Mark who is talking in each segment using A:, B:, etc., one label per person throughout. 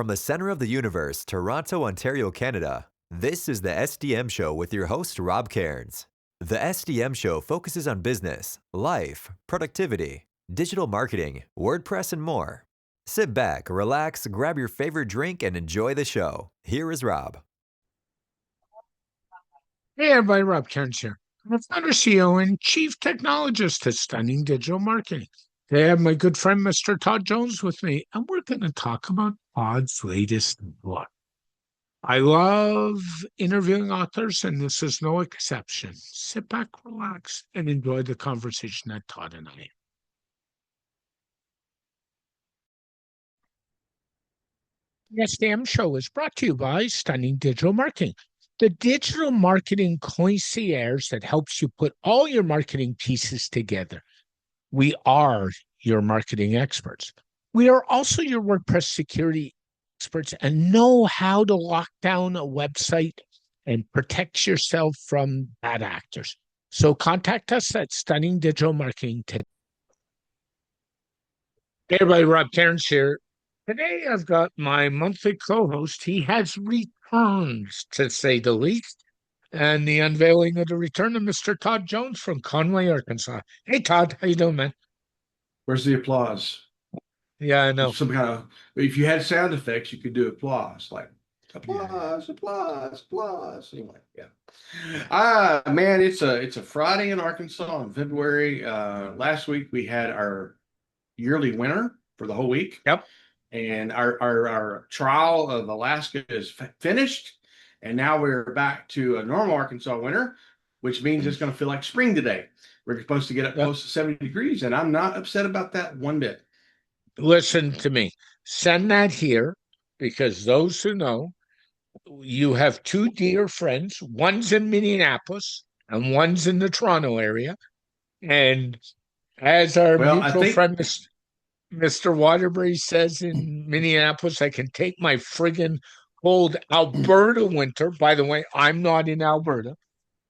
A: From the center of the universe, Toronto, Ontario, Canada, this is the SDM Show with your host, Rob Cairns. The SDM Show focuses on business, life, productivity, digital marketing, WordPress, and more. Sit back, relax, grab your favorite drink, and enjoy the show. Here is Rob.
B: Hey everybody, Rob Cairns here. I'm the founder, CEO, and Chief Technologist at Stunning Digital Marketing. Today I have my good friend, Mr. Todd Jones, with me, and we're going to talk about Todd's latest book. I love interviewing authors, and this is no exception. Sit back, relax, and enjoy the conversation that Todd and I had. The SDM Show is brought to you by Stunning Digital Marketing, the digital marketing concierge that helps you put all your marketing pieces together. We are your marketing experts. We are also your WordPress security experts and know how to lock down a website and protect yourself from bad actors. So contact us at Stunning Digital Marketing today. Hey everybody, Rob Cairns here. Today I've got my monthly co-host. He has returns, to say the least, and the unveiling of the return of Mr. Todd Jones from Conway, Arkansas. Hey Todd, how you doing, man?
C: Where's the applause?
B: Yeah, I know.
C: Some kind of, if you had sound effects, you could do applause, like applause, applause, applause. Anyway, yeah. Man, it's a Friday in Arkansas in February. Last week we had our yearly winter for the whole week.
B: Yep.
C: And our trial of Alaska is finished, and now we're back to a normal Arkansas winter, which means it's going to feel like spring today. We're supposed to get up close to 70 degrees, and I'm not upset about that one bit.
B: Listen to me. Send that here, because those who know, you have two dear friends. One's in Minneapolis and one's in the Toronto area. And as our mutual friend, Mr. Waterbury says in Minneapolis, I can take my friggin' cold Alberta winter. By the way, I'm not in Alberta,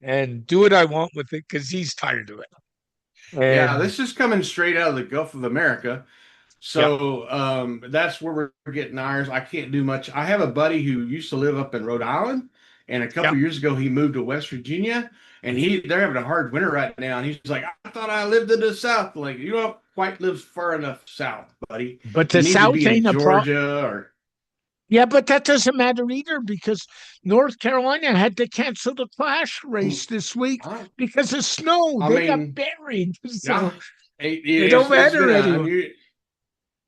B: and do what I want with it because he's tired of it.
C: Yeah, this is coming straight out of the Gulf of America. So that's where we're getting ours. I can't do much. I have a buddy who used to live up in Rhode Island, and a couple years ago he moved to West Virginia, and they're having a hard winter right now. And he's like, I thought I lived in the South. Like, you don't quite live far enough south, buddy.
B: But the South ain't a
C: Georgia or.
B: Yeah, but that doesn't matter either, because North Carolina had to cancel the Clash race this week because of snow. They got buried. So it don't matter anymore.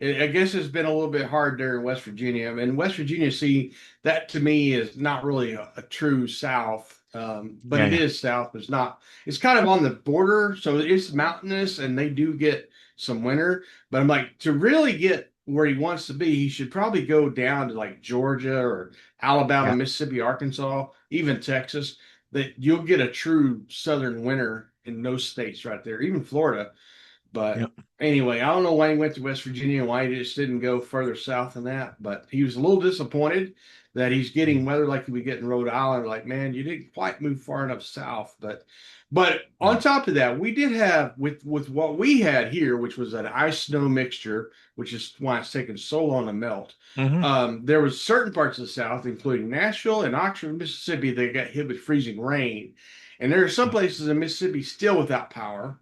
C: I guess it's been a little bit hard there in West Virginia. I mean, West Virginia, see, that to me is not really a true South, but it is South. It's not. It's kind of on the border, so it's mountainous, and they do get some winter. But I'm like, to really get where he wants to be, he should probably go down to like Georgia or Alabama, Mississippi, Arkansas, even Texas. That you'll get a true Southern winter in those states right there, even Florida. But anyway, I don't know why he went to West Virginia and why he just didn't go further south than that. But he was a little disappointed that he's getting weather like we get in Rhode Island. Like, man, you didn't quite move far enough south. But on top of that, we did have with what we had here, which was an ice-snow mixture, which is why it's taken so long to melt. There was certain parts of the South, including Nashville and Oxford, Mississippi, that got hit with freezing rain. And there are some places in Mississippi still without power.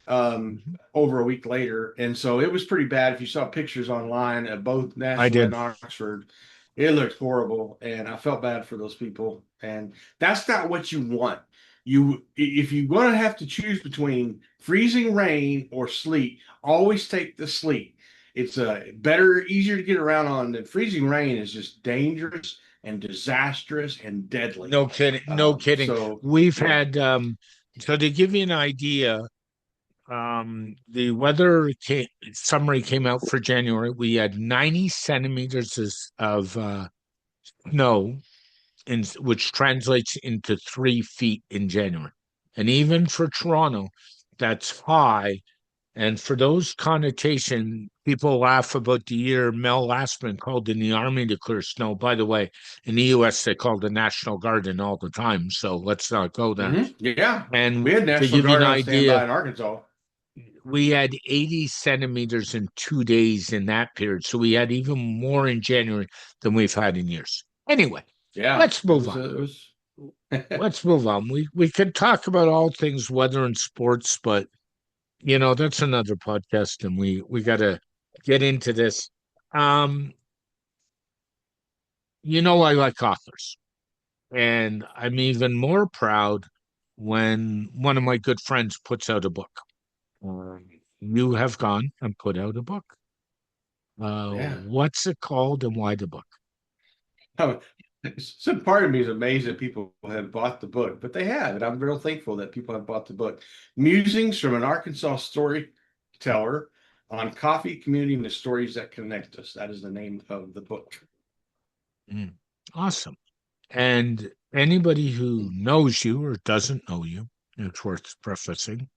C: Over a week later, and so it was pretty bad. If you saw pictures online of both Nashville and Oxford, it looked horrible, and I felt bad for those people. And that's not what you want. If you're going to have to choose between freezing rain or sleet, always take the sleet. It's easier to get around on than freezing rain. Is just dangerous and disastrous and deadly.
B: No kidding. No kidding. So, we've had so to give you an idea. The weather summary came out for January. We had 90 centimeters of snow, which translates into 3 feet in January. And even for Toronto, that's high. And for those connotation, people laugh about the year Mel Lastman called in the Army to clear snow. By the way, in the U.S., they call the National Guard in all the time. So let's not go there.
C: Yeah.
B: And
C: we had National Guard on standby in Arkansas.
B: we had 80 centimeters in 2 days in that period. So we had even more in January than we've had in years. Anyway,
C: Yeah,
B: let's move on. Let's move on. We could talk about all things weather and sports, but that's another podcast, and we got to get into this. Um, I like authors, and I'm even more proud when one of my good friends puts out a book. You have gone and put out a book.
C: Yeah.
B: What's it called and why the book?
C: Oh, some part of me is amazed that people have bought the book, but they have, and I'm real thankful that people have bought the book. Musings from an Arkansas Storyteller on Coffee, Community, and the Stories That Connect Us. That is the name of the book.
B: Awesome. And anybody who knows you or doesn't know you, it's worth prefacing.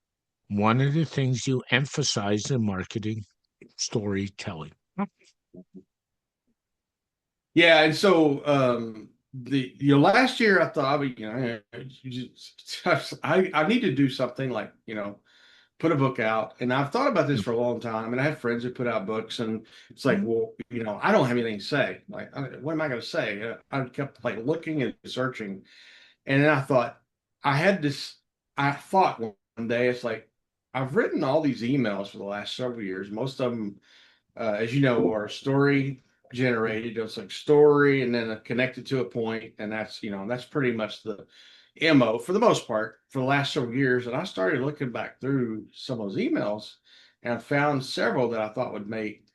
B: One of the things you emphasize in marketing, storytelling.
C: Yeah, and so last year I thought, I need to do something like put a book out, and I've thought about this for a long time, and I have friends who put out books, and it's like, well, I don't have anything to say. Like, what am I going to say? I kept like looking and searching, and then I thought I thought one day, it's like I've written all these emails for the last several years. Most of them, as you know, are story generated. It's like story and then connected to a point, and that's pretty much the MO for the most part for the last several years. And I started looking back through some of those emails, and I found several that I thought would make,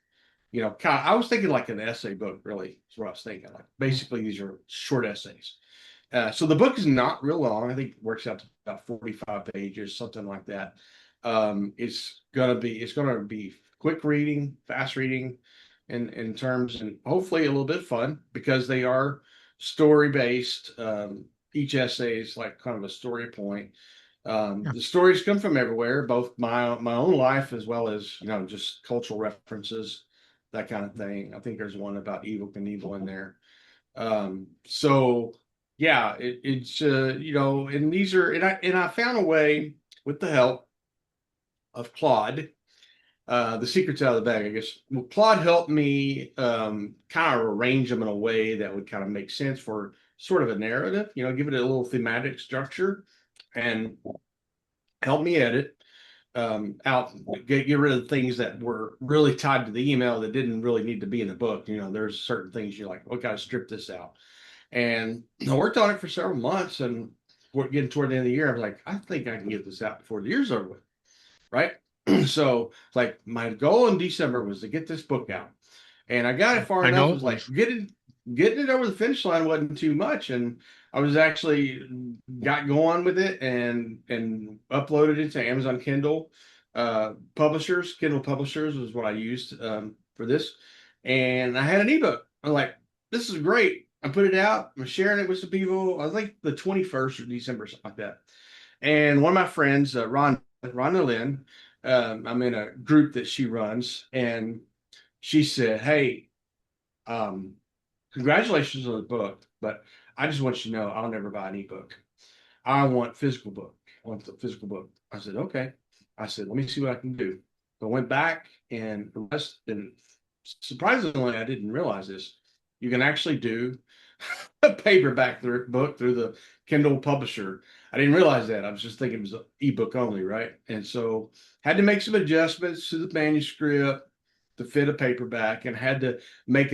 C: I was thinking like an essay book, really, is what I was thinking. Like basically, these are short essays. So the book is not real long. I think it works out to about 45 pages, something like that. It's gonna be quick reading, fast reading, in terms, and hopefully a little bit fun because they are story based. Each essay is like kind of a story point. The stories come from everywhere, both my own life as well as just cultural references, that kind of thing. I think there's one about Evel Knievel in there. So yeah, it's and these are and I found a way with the help of Claude. The secret's out of the bag, I guess. Well, Claude helped me kind of arrange them in a way that would kind of make sense for sort of a narrative, give it a little thematic structure, and help me edit out, get rid of things that were really tied to the email that didn't really need to be in the book. There's certain things you're like, okay, I strip this out. And I worked on it for several months, and we're getting toward the end of the year. I was like, I think I can get this out before the year's over with, right? So like my goal in December was to get this book out, and I got it far enough. It was like getting it over the finish line wasn't too much, and I was actually got going with it and uploaded it to Amazon Kindle publishers. Kindle publishers was what I used for this, and I had an ebook. I'm like, this is great. I put it out. I'm sharing it with some people. I was like the 21st of December, something like that. And one of my friends, Rhonda Lynn, I'm in a group that she runs, and she said, "Hey, congratulations on the book, but I just want you to know I'll never buy an ebook. I want physical book. I want the physical book." I said, "Okay." I said, "Let me see what I can do." So I went back and surprisingly, I didn't realize this. You can actually do a paperback book through the Kindle publisher. I didn't realize that. I was just thinking it was an ebook only, right? And so had to make some adjustments to the manuscript to fit a paperback, and had to make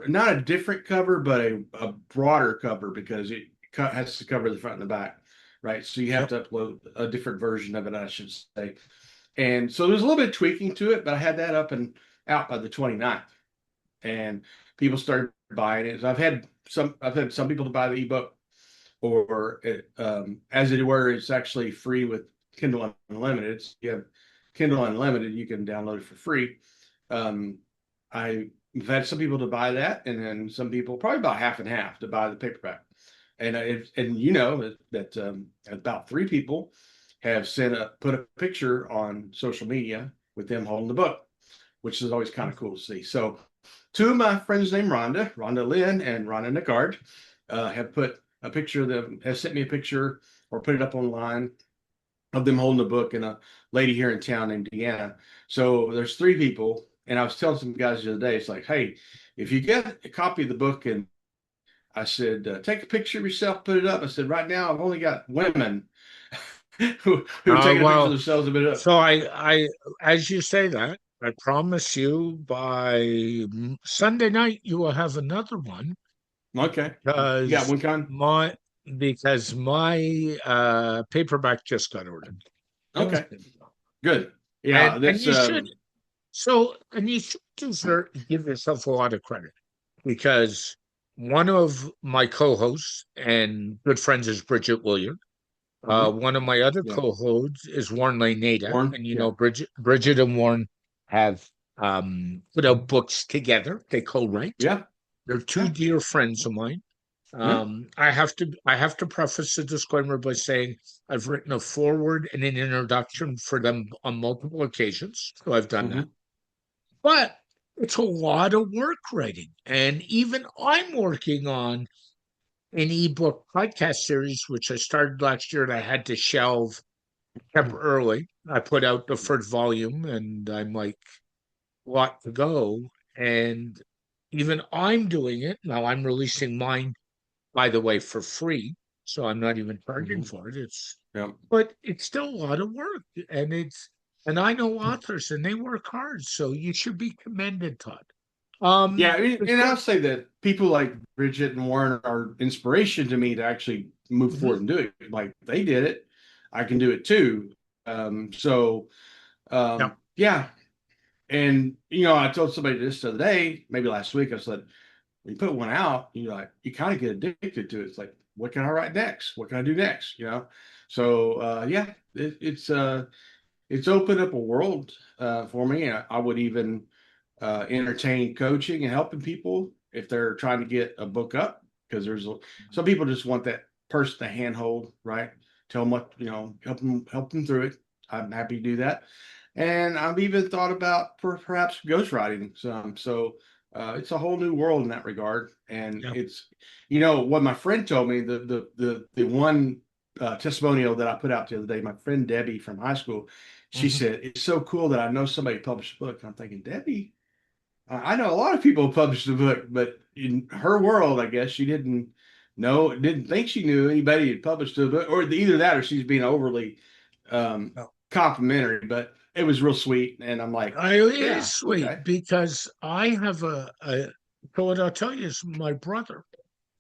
C: not a different cover, but a broader cover, because it has to cover the front and the back, right? So you have to upload a different version of it, I should say. And so there's a little bit of tweaking to it, but I had that up and out by the 29th, and people started buying it. So I've had some people to buy the ebook, or as it were, it's actually free with Kindle Unlimited. So you have Kindle Unlimited, you can download it for free. I've had some people to buy that, and then some people, probably about half and half, to buy the paperback. And that about 3 people have put a picture on social media with them holding the book, which is always kind of cool to see. So 2 of my friends named Rhonda Lynn and Rhonda Nicard, have put a picture of them, have sent me a picture or put it up online. of them holding the book and a lady here in town named Deanna. So there's three people, and I was telling some guys the other day, it's like, hey, if you get a copy of the book, and I said, take a picture of yourself, put it up. I said, right now I've only got women who are taking a picture of
B: Well,
C: themselves and put it up.
B: so as you say that, I promise you by Sunday night you will have another one
C: Okay, you got
B: because
C: one kind.
B: my my paperback just got ordered.
C: Okay, good.
B: And
C: Yeah,
B: and
C: that's
B: you should and you should give yourself a lot of credit because one of my co-hosts and good friends is Bridget Williams.
C: mhm,
B: One of my other
C: yeah,
B: co-hosts is Warren Nada,
C: Warren.
B: and you
C: Yeah,
B: know Bridget and Warren have put out books together. They co-write.
C: yeah,
B: They're two
C: yeah,
B: dear friends of mine.
C: yeah.
B: I have to preface the disclaimer by saying I've written a foreword and an introduction for them on multiple occasions, so I've done that.
C: Hmm.
B: But it's a lot of work writing, and even I'm working on an ebook podcast series, which I started last year and I had to shelve temporarily. I put out the first volume, and I'm like, lot to go. And even I'm doing it now. I'm releasing mine, by the way, for free, so I'm not even charging
C: Hmm.
B: for it.
C: Yeah.
B: But it's still a lot of work, and I know authors, and they work hard, so you should be commended, Todd.
C: Yeah, I mean,
B: It's
C: and
B: good.
C: I'll say that people like Bridget and Warren are inspiration to me to actually move
B: Mhm.
C: forward and do it. Like they did it, I can do it too. So
B: Yeah.
C: yeah, and I told somebody this the other day, maybe last week. I said, when you put one out, you kind of get addicted to it. It's like, what can I write next? What can I do next? So yeah, it's opened up a world for me. I would even entertain coaching and helping people if they're trying to get a book up, because some people just want that person to handhold, right? Tell them what, help them through it. I'm happy to do that. And I've even thought about perhaps ghostwriting some. So it's a whole new world in that regard. And
B: Yeah.
C: it's, what my friend told me, the one testimonial that I put out the other day, my friend Debbie from high school, she
B: Mhm.
C: said, it's so cool that I know somebody published a book. And I'm thinking, Debbie, I know a lot of people published a book, but in her world, I guess she didn't think she knew anybody had published a book, or either that, or she's being overly complimentary. But it was real sweet, and I'm like,
B: It is
C: yeah, okay,
B: sweet because I have so what I'll tell you is my brother,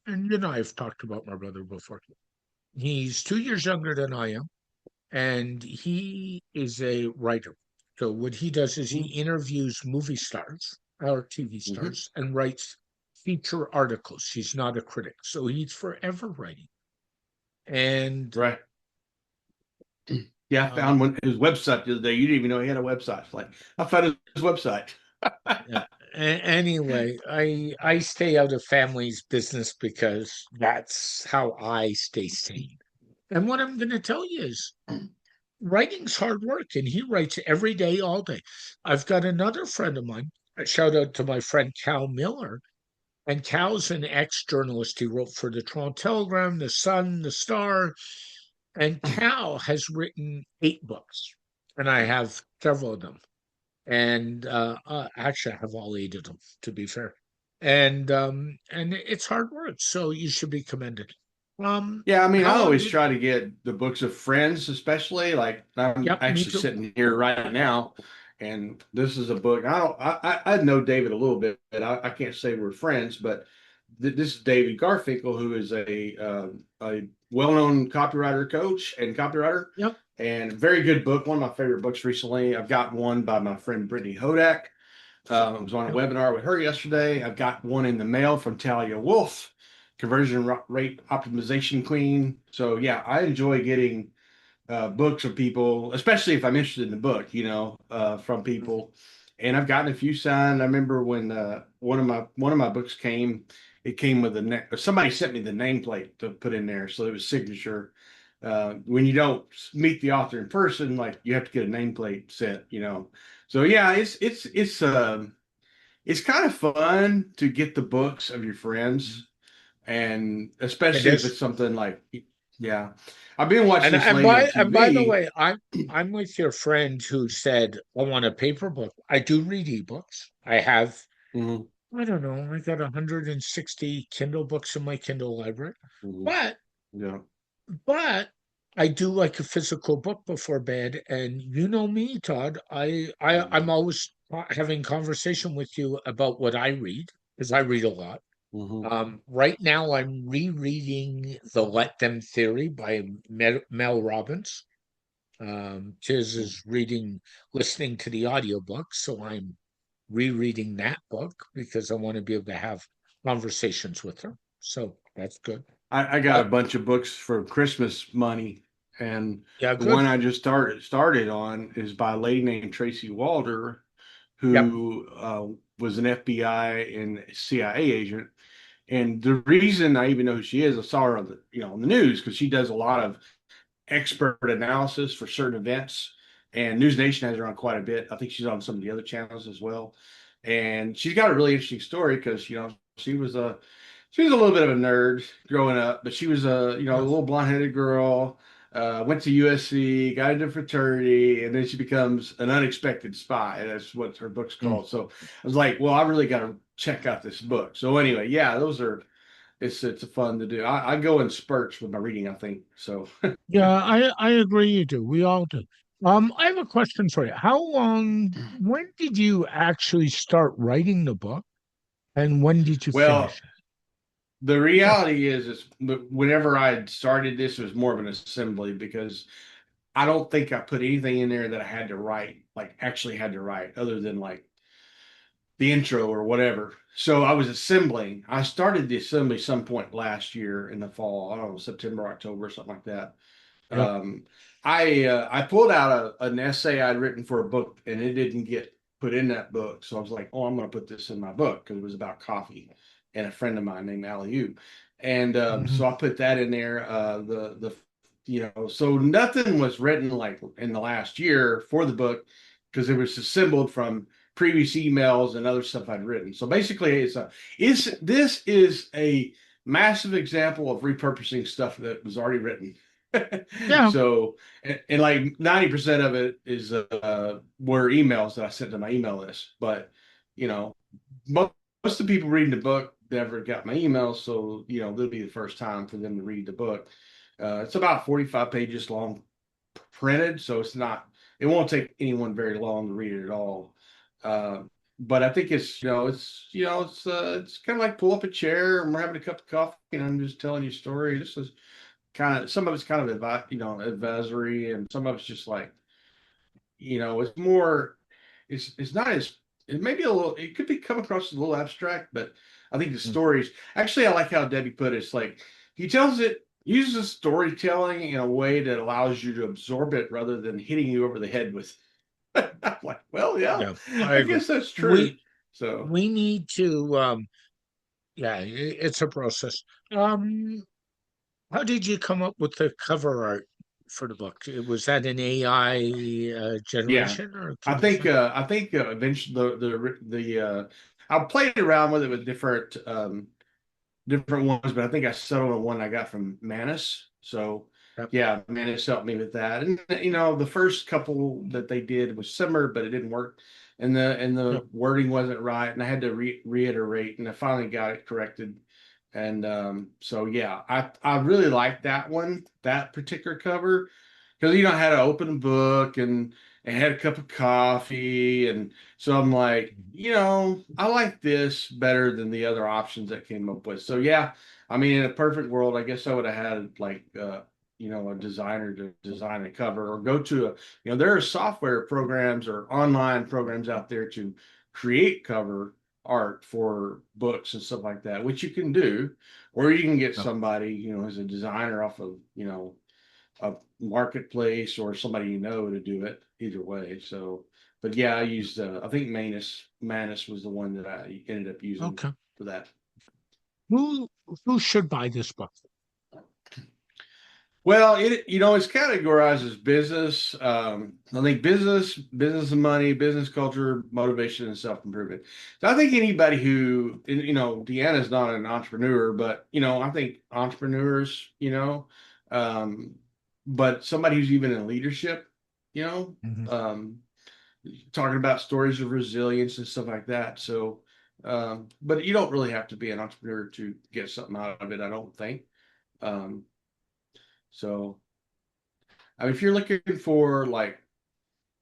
B: and I've talked about my brother before. He's 2 years younger than I am, and he is a writer. So what he does is he
C: mm-hmm,
B: interviews movie stars or TV
C: mm-hmm,
B: stars and writes feature articles. He's not a critic, so he's forever writing. And
C: right, yeah. I
B: uh,
C: found his website the other day. You didn't even know he had a website. It's like I found his website.
B: yeah. Anyway, I stay out of family's business because that's how I stay sane. And what I'm going to tell you is writing's hard work, and he writes every day, all day. I've got another friend of mine. A shout out to my friend Cal Miller. And Cal's an ex-journalist. He wrote for the Toronto Telegram, the Sun, the Star. And Cal has written 8 books, and I have several of them. And actually, I have all 8 of them, to be fair. And it's hard work, so you should be commended.
C: Yeah, I mean,
B: How
C: I
B: long
C: always
B: did?
C: try to get the books of friends, especially like I'm
B: Yep, me
C: actually
B: too.
C: sitting here right now, and this is a book. I know David a little bit, but I can't say we're friends, but this is David Garfinkel, who is a well-known copywriter coach and copywriter,
B: Yep.
C: and very good book. One of my favorite books recently. I've got one by my friend Brittany Hodak. I was on a
B: Yep.
C: webinar with her yesterday. I've got one in the mail from Talia Wolf, conversion rate optimization queen. So yeah, I enjoy getting books from people, especially if I'm interested in the book, from people. And I've gotten a few signed. I remember when one of my books came, it came with somebody sent me the nameplate to put in there, so it was signature. When you don't meet the author in person, like you have to get a nameplate sent. So yeah, it's kind of fun to get the books of your friends, and
B: It
C: especially if
B: is.
C: it's something like Yeah. I've been watching
B: And
C: this
B: and
C: lady on
B: by the
C: TV.
B: way, I'm with your friend who said I want a paper book. I do read ebooks. I have,
C: Mhm,
B: I don't know, I got 160 Kindle books in my Kindle library.
C: mhm.
B: But
C: Yeah.
B: but I do like a physical book before bed. And you know me, Todd. I'm always having conversation with you about what I read because I read a lot.
C: Mhm.
B: Right now, I'm rereading The Let Them Theory by Mel Robbins. Tiz is listening to the audiobook, so I'm rereading that book because I want to be able to have conversations with her. So that's good.
C: I got a
B: But
C: bunch of books for Christmas money, and
B: yeah,
C: the one
B: good.
C: I just started on is by a lady named Tracy Walder,
B: Yep.
C: who was an FBI and CIA agent. And the reason I even know who she is, I saw her on on the news because she does a lot of expert analysis for certain events. And News Nation has her on quite a bit. I think she's on some of the other channels as well. And she's got a really interesting story because she was a little bit of a nerd growing up, but she was a
B: Yeah.
C: little blonde-headed girl. Went to USC, got into fraternity, and then she becomes an unexpected spy. That's what her book's
B: Mm.
C: called. So I was like, well, I really got to check out this book. So anyway, yeah, those are it's fun to do. I go in spurts with my reading, I think. So
B: Yeah, I agree you do. We all do. I have a question for you. When did you actually start writing the book and when did you
C: well,
B: finish it?
C: the
B: Yeah.
C: reality is whenever I started this, it was more of an assembly because I don't think I put anything in there that I had to write, like actually had to write, other than like the intro or whatever. So I was assembling. I started the assembly some point last year in the fall. I don't know, September, October, something like that.
B: Yep.
C: Um, I pulled out an essay I'd written for a book, and it didn't get put in that book. So I was like, oh, I'm going to put this in my book because it was about coffee and a friend of mine named Aliu. And
B: Mhm.
C: so I put that in there. So nothing was written like in the last year for the book because it was assembled from previous emails and other stuff I'd written. So basically, this is a massive example of repurposing stuff that was already written.
B: Yeah.
C: So, and like 90% of it is were emails that I sent to my email list. But, you know, most of the people reading the book never got my emails. So, it'll be the first time for them to read the book. It's about 45 pages long printed. So it won't take anyone very long to read it at all. Uh, but I think it's kind of like pull up a chair and we're having a cup of coffee and I'm just telling you a story. This is some of it's kind of advisory, and some of it's just like it's more it's not as it may be a little it could be come across as a little abstract, but I think the
B: Mm.
C: stories actually I like how Debbie put it. It's like he tells it uses storytelling in a way that allows you to absorb it rather than hitting you over the head with. I'm like, well, yeah,
B: Yeah, I
C: I
B: agree.
C: guess that's true.
B: We
C: So
B: we need to yeah, it's a process. Um how did you come up with the cover art for the book? Was that an AI
C: yeah,
B: generation or
C: I
B: can you
C: think
B: say?
C: uh, I think eventually I played around with it with different ones, but I think I settled on one I got from Manus. So
B: Yep.
C: yeah, Manus helped me with that. And the first couple that they did was similar, but it didn't work. And the
B: Yep.
C: wording wasn't right, and I had to reiterate, and I finally got it corrected. And so yeah, I really liked that one, that particular cover, because I had to open a book and had a cup of coffee, and so I'm like, I like this better than the other options that came up with. So yeah, I mean, in a perfect world, I guess I would have had like a designer to design a cover or go to there are software programs or online programs out there to create cover art for books and stuff like that, which you can do, or you can get
B: Yep.
C: somebody, as a designer off of, a marketplace or somebody to do it either way. So, but yeah, I used I think Manus was the one that I ended up using
B: Okay.
C: for that.
B: Who who should buy this book?
C: Well, it's categorized as business. I think business and money, business culture, motivation, and self improvement. So I think anybody who, Deanna's not an entrepreneur, but I think entrepreneurs, But somebody who's even in leadership, you know,
B: Mhm.
C: talking about stories of resilience and stuff like that. So, but you don't really have to be an entrepreneur to get something out of it, I don't think. Um, so, I mean, if you're looking for like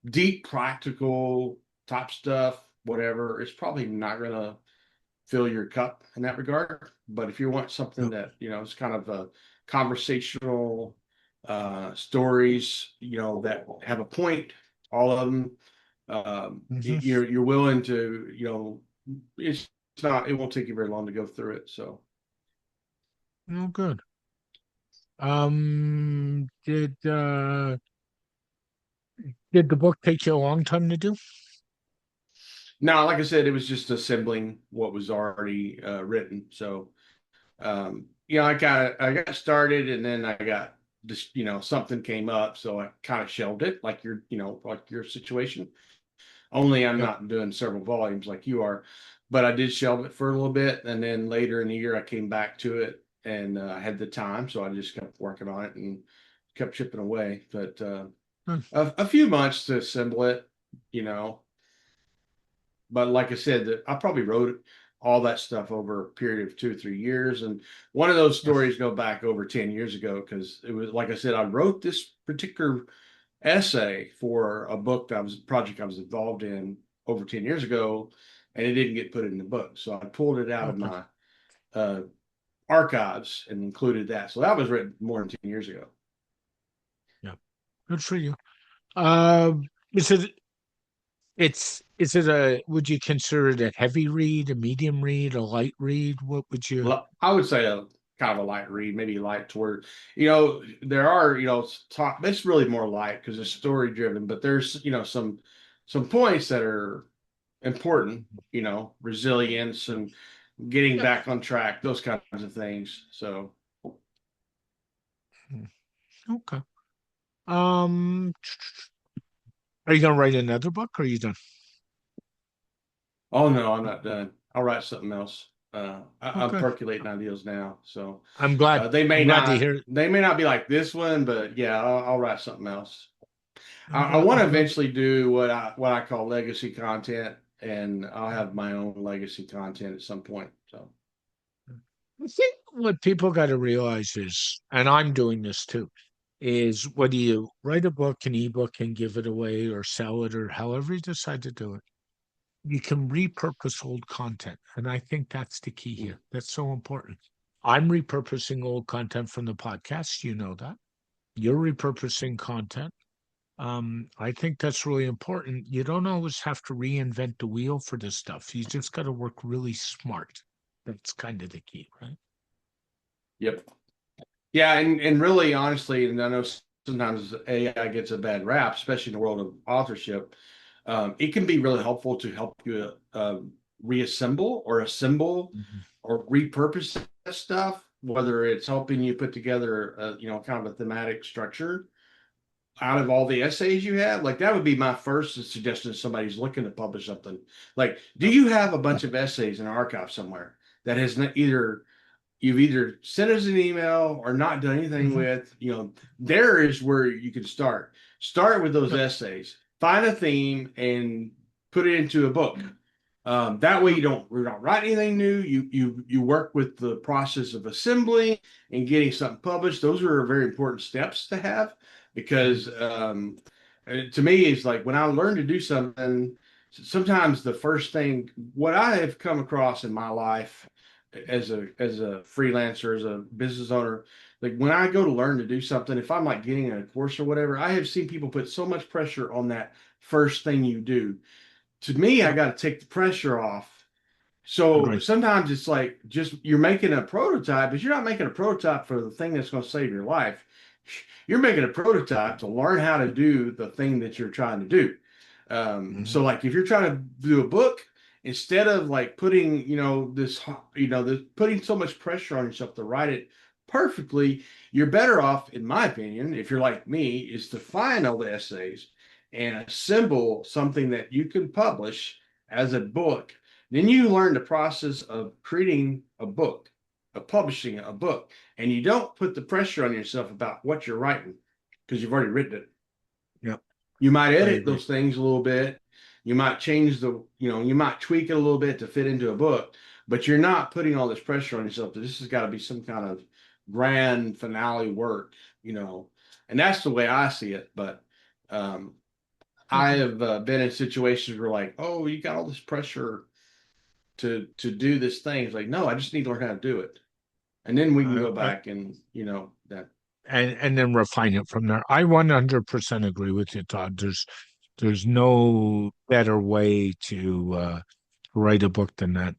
C: deep, practical, top stuff, whatever, it's probably not going to fill your cup in that regard. But if you want something
B: Yep.
C: that, it's kind of a conversational stories, that have a point, all of them,
B: Mhm.
C: you're willing to, it's not, it won't take you very long to go through it. So
B: Oh, good. Did the book take you a long time to do?
C: now, like I said, it was just assembling what was already written. So I got started, and then I got just, something came up, so I kind of shelved it, like like your situation. Only I'm
B: Yep.
C: not doing several volumes like you are, but I did shelve it for a little bit, and then later in the year I came back to it, and I had the time, so I just kept working on it and kept chipping away. But
B: Hmm.
C: a few months to assemble it, you know. But like I said, I probably wrote all that stuff over a period of 2 or 3 years, and one of those
B: Yeah.
C: stories go back over 10 years ago because it was like I said, I wrote this particular essay for a book project I was involved in over 10 years ago, and it didn't get put in the book. So I pulled it out of
B: Okay.
C: my uh, archives and included that. So that was written more than 10 years ago.
B: Yeah. Good for you. Um, is it is it would you consider it a heavy read, a medium read, a light read? What would you?
C: I would say a kind of a light read, maybe light toward, there are, talk, it's really more light because it's story driven, but there's, some points that are important, resilience and getting
B: Yeah.
C: back on track, those kinds of things. So,
B: Hmm. Okay. Um, are you gonna write another book or are you done?
C: oh no, I'm not done. I'll write something else. I'm
B: Okay.
C: percolating ideas now. So,
B: I'm glad.
C: they may
B: I'm glad to
C: not,
B: hear it.
C: be like this one, but yeah, I'll write something else.
B: I'm
C: I
B: glad.
C: want
B: I'm
C: to
B: glad.
C: eventually do what I call legacy content, and I'll have my own legacy content at some point. So,
B: I think what people got to realize is, and I'm doing this too, is whether you write a book, an ebook, and give it away or sell it or however you decide to do it, you can repurpose old content. And I think that's the key
C: mm,
B: here. That's so important. I'm repurposing old content from the podcast. You know that. You're repurposing content. I think that's really important. You don't always have to reinvent the wheel for this stuff. You just got to work really smart. That's kind of the key, right?
C: yep, yeah, and really, honestly, and I know sometimes AI gets a bad rap, especially in the world of authorship. It can be really helpful to help you reassemble or assemble
B: Mhm.
C: or repurpose that stuff, whether it's helping you put together, kind of a thematic structure out of all the essays you have. Like that would be my first suggestion if somebody's looking to publish something. Like, do
B: Yep.
C: you have a bunch of essays in an archive somewhere that has either you've either sent us an email or not done anything
B: Mhm.
C: with? There is where you can start. Start with those
B: Yep.
C: essays. Find a theme and put it into a book. That way
B: Yep.
C: you don't write anything new. You work with the process of assembling and getting something published. Those are very important steps to have
B: Mhm.
C: because to me it's like when I learn to do something, sometimes the first thing what I have come across in my life as a freelancer, as a business owner, like when I go to learn to do something, if I'm like getting a course or whatever, I have seen people put so much pressure on that first thing you do. To me, I
B: Yep.
C: got to take the pressure off. So
B: Agree.
C: sometimes it's like just you're making a prototype, but you're not making a prototype for the thing that's going to save your life. You're making a prototype to learn how to do the thing that you're trying to do. So
B: Mhm.
C: like if you're trying to do a book, instead of like putting, putting so much pressure on yourself to write it perfectly, you're better off, in my opinion, if you're like me, is to find all the essays and assemble something that you can publish as a book. Then you learn the process of creating a book. of publishing a book, and you don't put the pressure on yourself about what you're writing because you've already written it.
B: Yep.
C: You might edit those things a little bit. You might change you might tweak it a little bit to fit into a book, but you're not putting all this pressure on yourself that this has got to be some kind of grand finale work, and that's the way I see it. But I have been in situations where like, oh, you got all this pressure to do this thing. It's like, no, I just need to learn how to do it. And then we can go back and, that.
B: And then refine it from there. I 100% agree with you, Todd. There's no better way to write a book than that.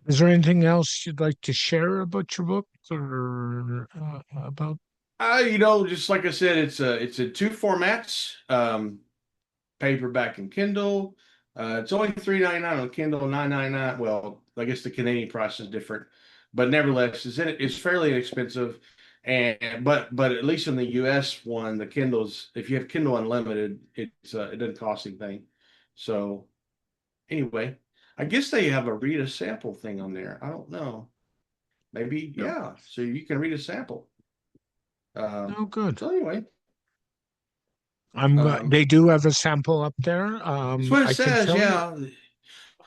B: Is there anything else you'd like to share about your book or about?
C: Just like I said, it's in two formats, paperback and Kindle. It's only $3.99 on Kindle, $9.99. Well, I guess the Canadian price is different, but nevertheless, it's fairly inexpensive. But at least in the U.S. one, the Kindles, if you have Kindle Unlimited, it doesn't cost anything. So anyway, I guess they have a read a sample thing on there. I don't know. Maybe, yeah. So you can read a sample.
B: Oh, good.
C: So anyway,
B: they do have a sample up there.
C: That's what it says, yeah.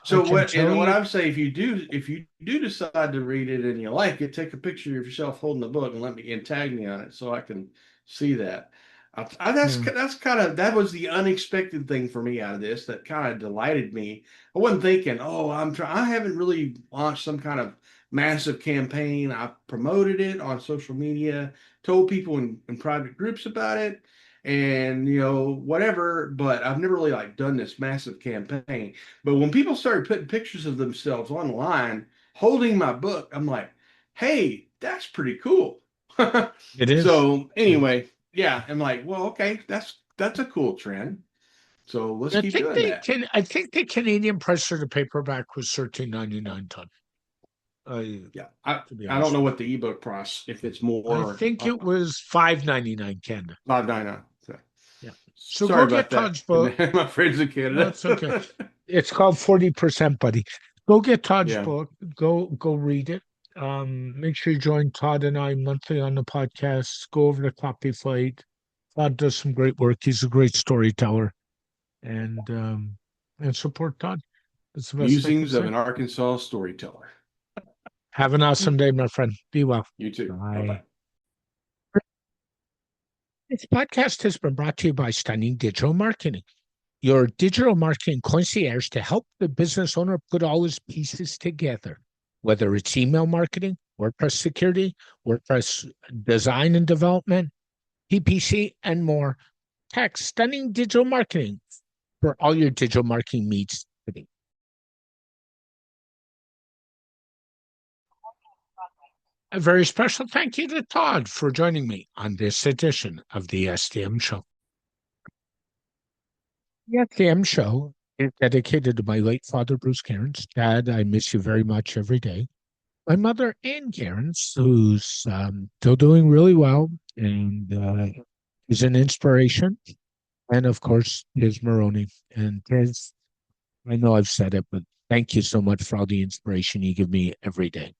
C: So what I would say, if you do decide to read it and you like it, take a picture of yourself holding the book and tag me on it so I can see that. That was the unexpected thing for me out of this that kind of delighted me. I wasn't thinking, oh, I haven't really launched some kind of massive campaign. I promoted it on social media, told people in private groups about it, and whatever, but I've never really like done this massive campaign. But when people started putting pictures of themselves online holding my book, I'm like, hey, that's pretty cool.
B: It is.
C: So anyway, yeah, I'm like, well, okay, that's a cool trend. So let's keep doing that.
B: I think the Canadian price for the paperback was $13.99, Todd.
C: I don't know what the ebook price, if it's more.
B: I think it was $5.99 Canada.
C: $5.99.
B: Yeah. So
C: sorry
B: go get Todd's book.
C: My friends in Canada.
B: That's okay. It's called 40%, buddy. Go get Todd's book. Go read it. Make sure you join Todd and I monthly on the podcast. Go over to Copy Flight. Todd does some great work. He's a great storyteller, and support Todd. That's the best
C: Musings of an Arkansas Storyteller.
B: Have an awesome day, my friend. Be well.
C: You too.
B: Bye.
C: Bye-bye.
B: This podcast has been brought to you by Stunning Digital Marketing, your digital marketing concierge to help the business owner put all his pieces together, whether it's email marketing, WordPress security, WordPress design and development, PPC, and more. Text Stunning Digital Marketing for all your digital marketing needs today. A very special thank you to Todd for joining me on this edition of the SDM Show. The SDM Show is dedicated to my late father, Bruce Cairns. Dad, I miss you very much every day. My mother, Ann Cairns, who's still doing really well and is an inspiration. And, of course, Tiz Maroney. And Tiz, I know I've said it, but thank you so much for all the inspiration you give me every day.